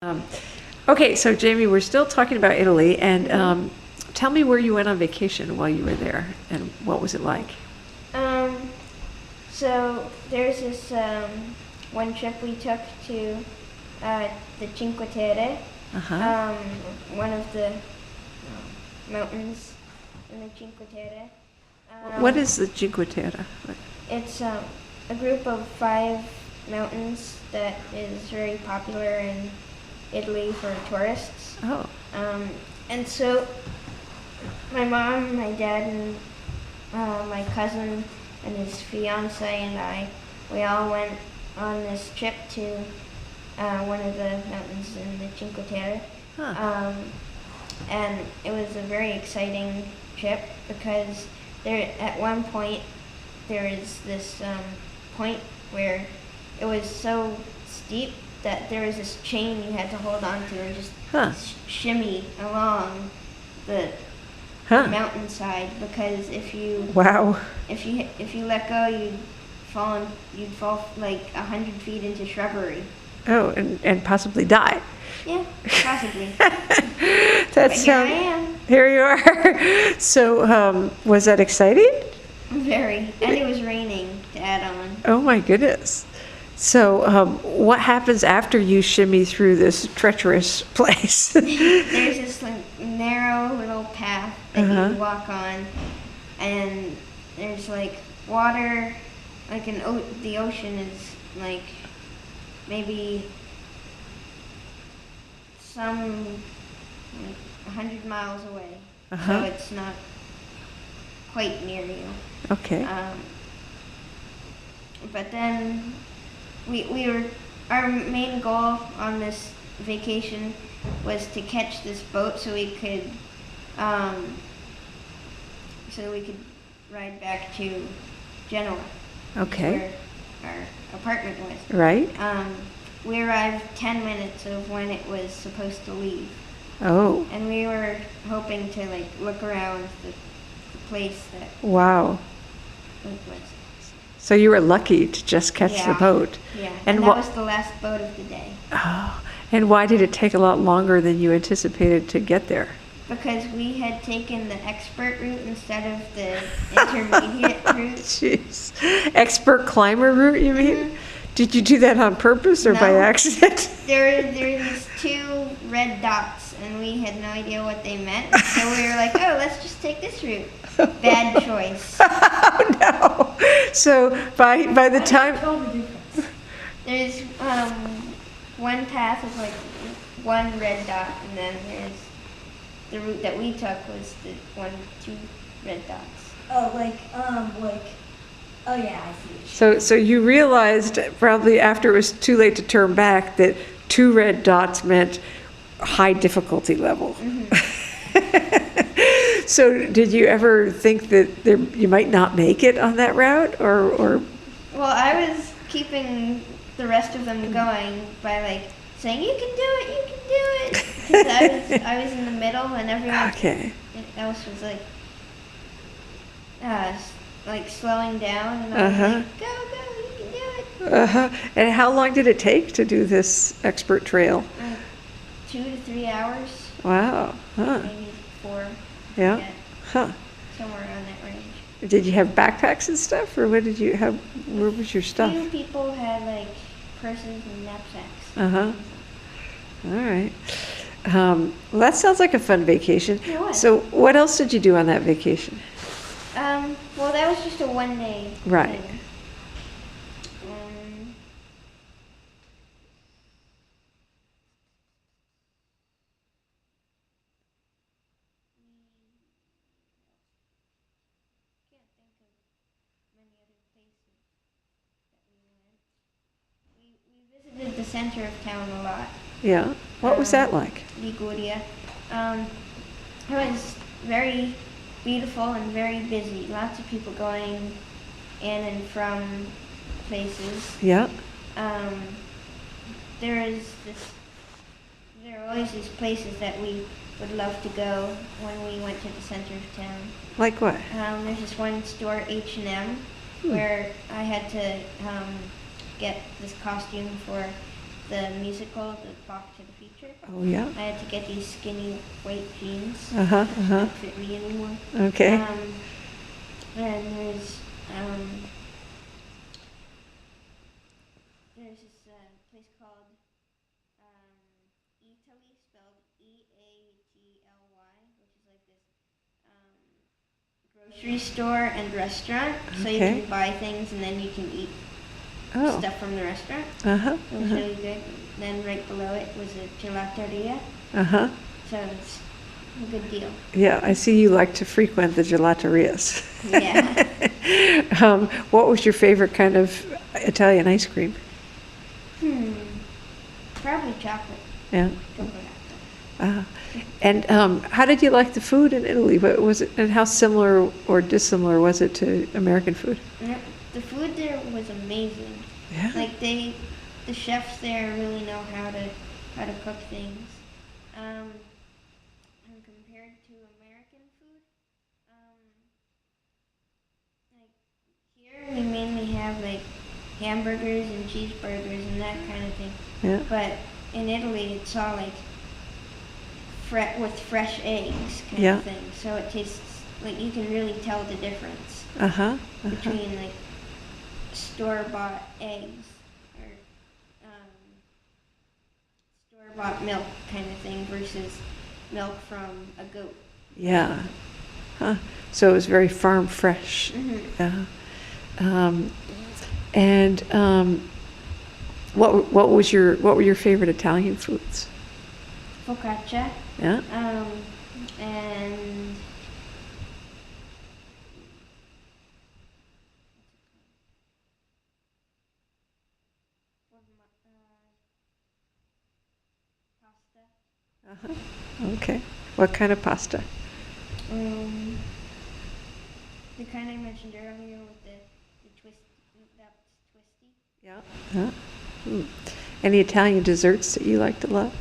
Um, okay, so Jamie, we're still talking about Italy, and tell me where you went on vacation while you were there, and what was it like? Um, so there's this one trip we took to the Cinque Terre, Uh-huh. one of the mountains in the Cinque Terre. What is the Cinque Terre? It's a group of 5 mountains that is very popular in Italy for tourists. Oh, And so my mom, my dad, and my cousin and his fiance and we all went on this trip to one of the mountains in the Cinque Terre. huh. And it was a very exciting trip because at one point there is this point where it was so steep that there was this chain you had to hold on to and just Huh. shimmy along the Huh. mountainside, because if you Wow. let go, you'd fall like 100 feet into shrubbery. Oh, and possibly die. Yeah, possibly. That But here I sounds. am, Here you are. So, was that exciting? very, and it was raining to add on. Oh my goodness. So, what happens after you shimmy through this treacherous place? There's this like narrow little path that Uh-huh. you walk on, and there's like water, like the ocean is like maybe some like 100 miles away, Uh-huh. so it's not quite near you. Okay. But then we were our main goal on this vacation was to catch this boat so we could ride back to Genoa, Okay. where our apartment was. Right? We arrived 10 minutes of when it was supposed to leave, Oh, and we were hoping to like look around the place that wow. it was. So you were lucky to just catch the Yeah. boat. Yeah, And and that what? was the last boat of the day. Oh, and why did it take a lot longer than you anticipated to get there? Because we had taken the expert route instead of the intermediate route. Jeez. Expert climber route, you mean? Mhm. Did you do that on purpose or by No. accident? There were these 2 red dots, and we had no idea what they meant. So we were like, oh, let's just take this route. Bad choice. Oh no. So by the time. There's one path with like 1 red dot, and then there's the route that we took was the 2 red dots. Oh, oh yeah, I see. So you realized probably after it was too late to turn back that 2 red dots meant high difficulty level. So did you ever think that you might not make it on that route, or? Well, I was keeping the rest of them going by like saying, "You can do it, you can do it," because I was in the middle, and everyone Okay. else was like slowing down, and I was Uh-huh. like, "Go, go, you can do it." Uh-huh. And how long did it take to do this expert trail? 2 to 3 hours, Wow. Huh. maybe 4. Yeah. Huh. Somewhere around that range. Did you have backpacks and stuff, or what did you have? Where was your stuff? Few people had like purses and knapsacks. Uh-huh. All right. Well, that sounds like a fun vacation. It was. So what else did you do on that vacation? Well, that was just a 1-day Right. thing. Can't think of many other places that we went. We visited the center of town a lot, Yeah. What was that like? Liguria. It was very beautiful and very busy. Lots of people going in and from places. Yeah. There is this. There are always these places that we would love to go when we went to the center of town. Like what? There's this one store, H&M, where I had to get this costume for the musical, the Back to the Future. Oh, yeah. I had to get these skinny white jeans. Uh-huh, Which don't fit me anymore. Okay. And there's this place called Italy, spelled Eagly, which is like this grocery store and restaurant. So you Okay. can buy things and then you can eat Oh. stuff from the restaurant. Uh-huh. It was really good. Then right below it was a gelateria. Uh-huh. So it's a good deal. Yeah, I see you like to frequent the gelaterias. Yeah. What was your favorite kind of Italian ice cream? Probably chocolate. Yeah. Chocolate. And how did you like the food in Italy? What was it, and how similar or dissimilar was it to American food? The food there was amazing. Yeah. Like the chefs there really know how to cook things. And compared to American food, like here we mainly have like hamburgers and cheeseburgers and that kind of thing. Yeah. But in Italy, it's all like with fresh eggs kind Yeah. of thing. So it tastes like you can really tell the difference Uh-huh. between like store-bought eggs or store-bought milk kind of thing versus milk from a goat. Yeah. Huh. So it was very farm fresh. Yeah. And what were your favorite Italian foods? Focaccia. Yeah. And pasta. Uh-huh. Okay. What kind of pasta? The kind I mentioned earlier with the twist, that's twisty. Yeah. Yeah. Any Italian desserts that you liked a lot?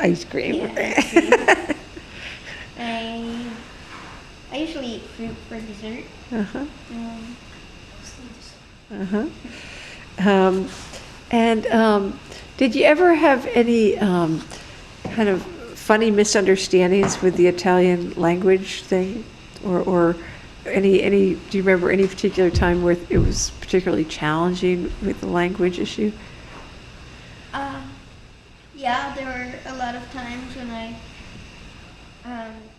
Ice cream. Yeah, ice cream. I usually eat fruit for dessert. Uh-huh. Mostly just And did you ever have any kind of funny misunderstandings with the Italian language thing, or any? Do you remember any particular time where it was particularly challenging with the language issue? Yeah, there were a lot of times when I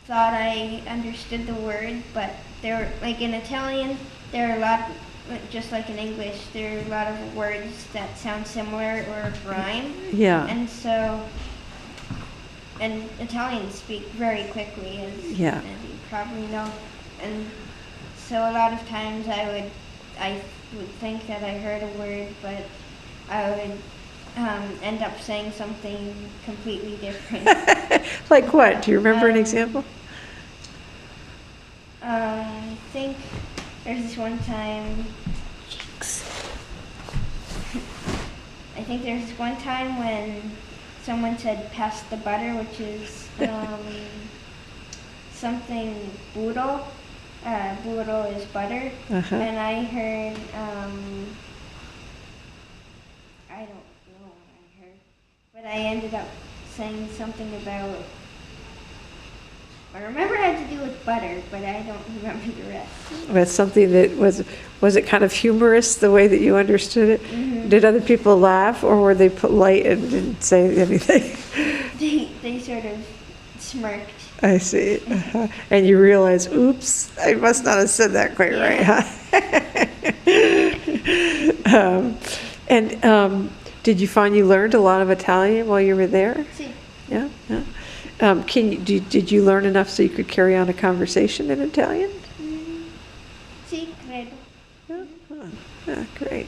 thought I understood the word, but there were, like in Italian, there are a lot, just like in English, there are a lot of words that sound similar or rhyme. Yeah. And so, and Italians speak very quickly, as you probably know. And so a lot of times I would think that I heard a word, but I would end up saying something completely different. Like what? Do you remember an example? I think there's this one time. I think there's this one time when someone said "pass the butter," which is something burro. Burro is butter, Uh-huh. and I heard I don't know what I heard, but I ended up saying something about. I remember it had to do with butter, but I don't remember the rest. Was something that was it kind of humorous the way that you understood it? Mm-hmm. Did other people laugh, or were they polite and didn't say anything? They sort of smirked. I see. Uh-huh. And you realize, oops, I must not have said that quite right, huh? Did you find you learned a lot of Italian while you were there? See, Yeah, yeah. Did you learn enough so you could carry on a conversation in Italian? see, credo. Yeah, huh. Yeah, great.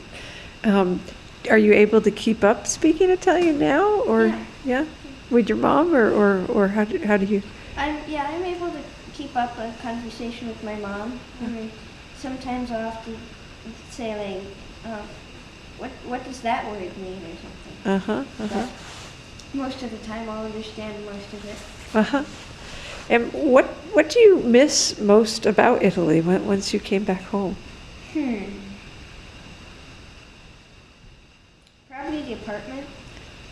Are you able to keep up speaking Italian now, or Yeah. with your mom, or how do you? I'm able to keep up a conversation with my mom. Sometimes I'll have to say like, what does that word mean or something. Uh-huh. But most of the time I'll understand most of it. Uh-huh. And what do you miss most about Italy once you came back home? the apartment.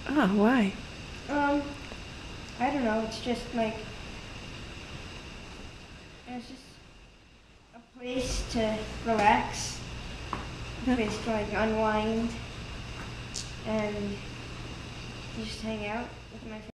Oh, why? I don't know. It's just like it's just a place to relax, a Yeah. place to like unwind, and just hang out with my family.